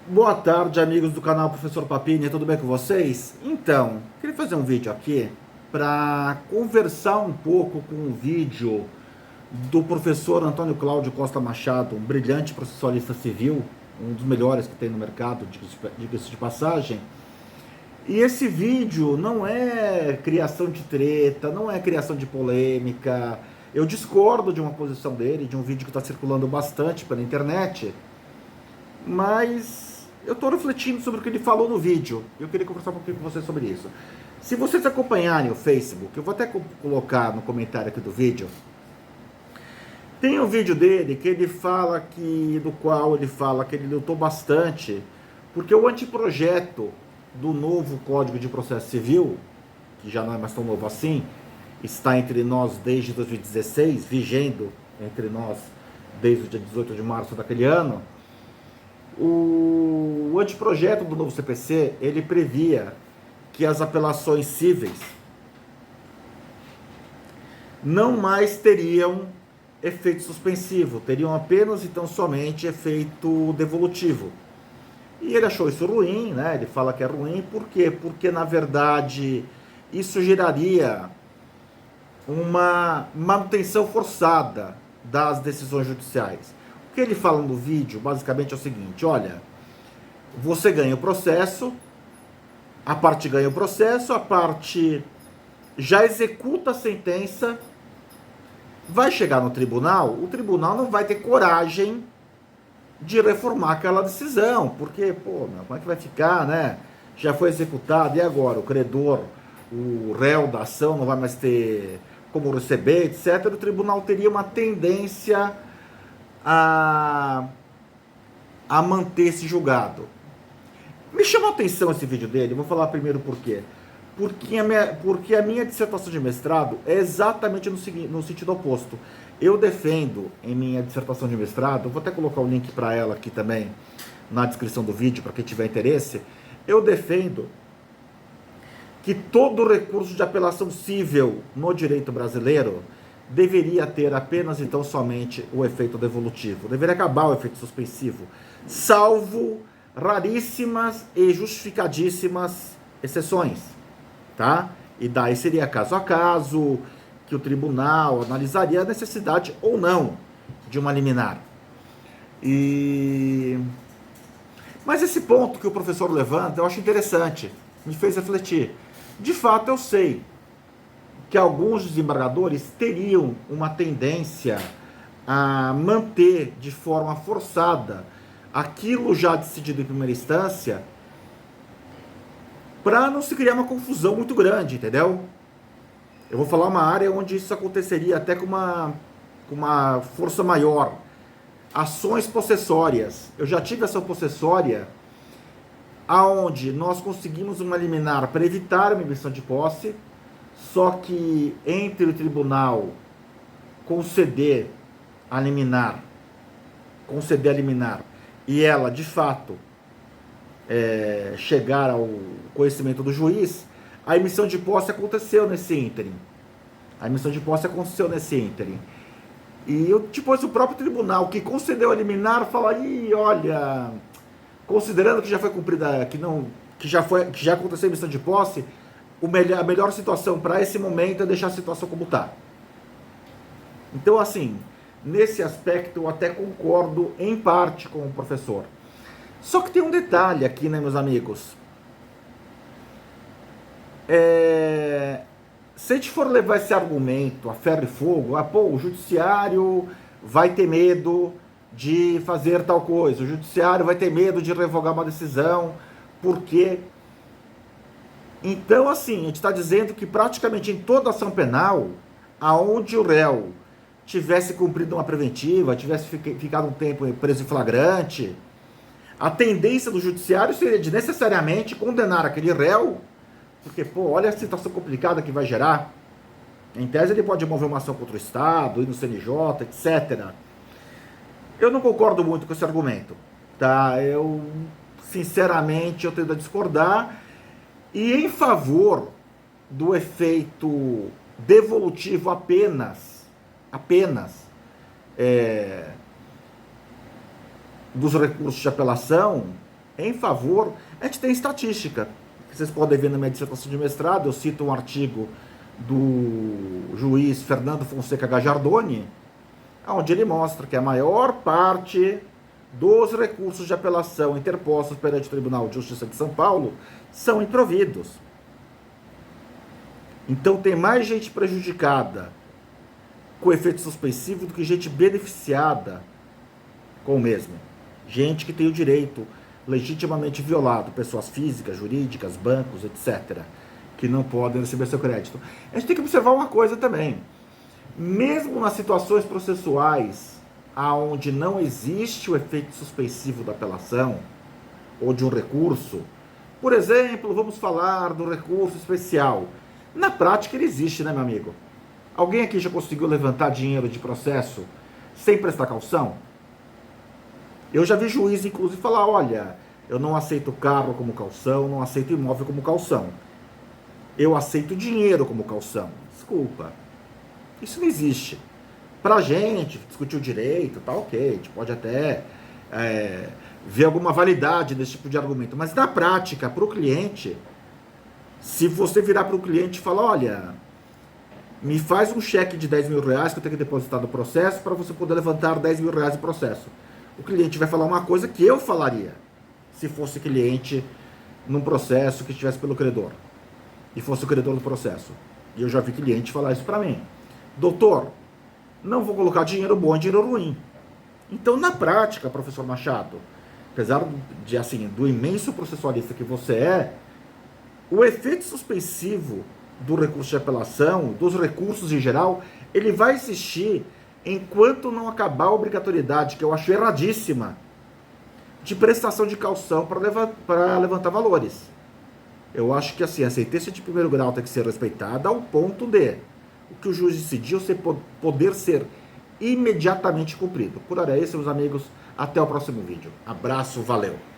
Boa tarde, amigos do canal Professor Papini, tudo bem com vocês? Então, queria fazer um vídeo aqui para conversar um pouco com o vídeo do professor Antônio Cláudio Costa Machado, um brilhante processualista civil, um dos melhores que tem no mercado, diga-se de passagem. E esse vídeo não é criação de treta, não é criação de polêmica. Eu discordo de uma posição dele, de um vídeo que está circulando bastante pela internet, mas eu estou refletindo sobre o que ele falou no vídeo. Eu queria conversar um pouquinho com vocês sobre isso. Se vocês acompanharem o Facebook, eu vou até colocar no comentário aqui do vídeo. Tem um vídeo dele que ele fala que, do qual ele fala que ele lutou bastante, porque o anteprojeto do novo Código de Processo Civil, que já não é mais tão novo assim, está entre nós desde 2016, vigendo entre nós desde o dia 18 de março daquele ano. O anteprojeto do novo CPC, ele previa que as apelações cíveis não mais teriam efeito suspensivo, teriam apenas e tão somente efeito devolutivo. E ele achou isso ruim, né? Ele fala que é ruim, por quê? Porque, na verdade, isso geraria uma manutenção forçada das decisões judiciais. O que ele fala no vídeo, basicamente, é o seguinte: olha, você ganha o processo, a parte ganha o processo, a parte já executa a sentença, vai chegar no tribunal, o tribunal não vai ter coragem de reformar aquela decisão, porque, pô, meu, como é que vai ficar, né? Já foi executado, e agora? O credor, o réu da ação não vai mais ter como receber, etc. O tribunal teria uma tendência a, a manter esse julgado. Me chamou a atenção esse vídeo dele, vou falar primeiro por quê. Porque a minha dissertação de mestrado é exatamente no sentido oposto. Eu defendo em minha dissertação de mestrado, vou até colocar o link para ela aqui também na descrição do vídeo, para quem tiver interesse. Eu defendo que todo recurso de apelação cível no direito brasileiro deveria ter apenas e tão somente o efeito devolutivo. Deveria acabar o efeito suspensivo, salvo raríssimas e justificadíssimas exceções, tá? E daí seria caso a caso, que o tribunal analisaria a necessidade ou não de uma liminar. Mas esse ponto que o professor levanta, eu acho interessante, me fez refletir. De fato, eu sei que alguns desembargadores teriam uma tendência a manter de forma forçada aquilo já decidido em primeira instância, para não se criar uma confusão muito grande, entendeu? Eu vou falar uma área onde isso aconteceria até com uma força maior. Ações possessórias. Eu já tive ação possessória aonde nós conseguimos uma liminar para evitar uma emissão de posse, só que entre o tribunal conceder a liminar e ela, de fato, chegar ao conhecimento do juiz, a emissão de posse aconteceu nesse ínterim. E depois o próprio tribunal que concedeu a liminar fala: "Ih, olha, considerando que já foi cumprida, que já aconteceu a emissão de posse, a melhor situação para esse momento é deixar a situação como está." Então, assim, nesse aspecto eu até concordo em parte com o professor. Só que tem um detalhe aqui, né, meus amigos? Se a gente for levar esse argumento a ferro e fogo, o judiciário vai ter medo de fazer tal coisa, o judiciário vai ter medo de revogar uma decisão, porque... Então, assim, a gente está dizendo que praticamente em toda ação penal, aonde o réu tivesse cumprido uma preventiva, tivesse ficado um tempo preso em flagrante, a tendência do judiciário seria de necessariamente condenar aquele réu, porque, olha a situação complicada que vai gerar. Em tese, ele pode mover uma ação contra o Estado, ir no CNJ, etc. Eu não concordo muito com esse argumento, tá? Sinceramente, eu tendo a discordar, e em favor do efeito devolutivo apenas dos recursos de apelação, em favor, a gente tem estatística. Vocês podem ver na minha dissertação de mestrado, eu cito um artigo do juiz Fernando Fonseca Gajardoni, onde ele mostra que a maior parte dos recursos de apelação interpostos perante o Tribunal de Justiça de São Paulo são improvidos. Então tem mais gente prejudicada com efeito suspensivo do que gente beneficiada com o mesmo. Gente que tem o direito legitimamente violado, pessoas físicas, jurídicas, bancos, etc., que não podem receber seu crédito. A gente tem que observar uma coisa também. Mesmo nas situações processuais onde não existe o efeito suspensivo da apelação ou de um recurso, por exemplo, vamos falar do recurso especial. Na prática ele existe, né, meu amigo? Alguém aqui já conseguiu levantar dinheiro de processo sem prestar caução? Eu já vi juiz, inclusive, falar, olha, eu não aceito carro como caução, não aceito imóvel como caução. Eu aceito dinheiro como caução. Desculpa. Isso não existe. Pra gente discutir o direito, tá ok, a gente pode até ver alguma validade desse tipo de argumento, mas na prática, para o cliente, se você virar para o cliente e falar, olha, me faz um cheque de 10 mil reais que eu tenho que depositar no processo para você poder levantar 10 mil reais no processo. O cliente vai falar uma coisa que eu falaria se fosse cliente num processo que estivesse pelo credor e fosse o credor do processo. E eu já vi cliente falar isso para mim. Doutor, não vou colocar dinheiro bom em dinheiro ruim. Então, na prática, professor Machado, apesar de, assim, do imenso processualista que você é, o efeito suspensivo do recurso de apelação, dos recursos em geral, ele vai existir enquanto não acabar a obrigatoriedade, que eu acho erradíssima, de prestação de caução para levantar valores. Eu acho que, assim, a sentença de primeiro grau tem que ser respeitada ao ponto de o que o juiz decidiu poder ser imediatamente cumprido. Por hora é isso, meus amigos. Até o próximo vídeo. Abraço, valeu!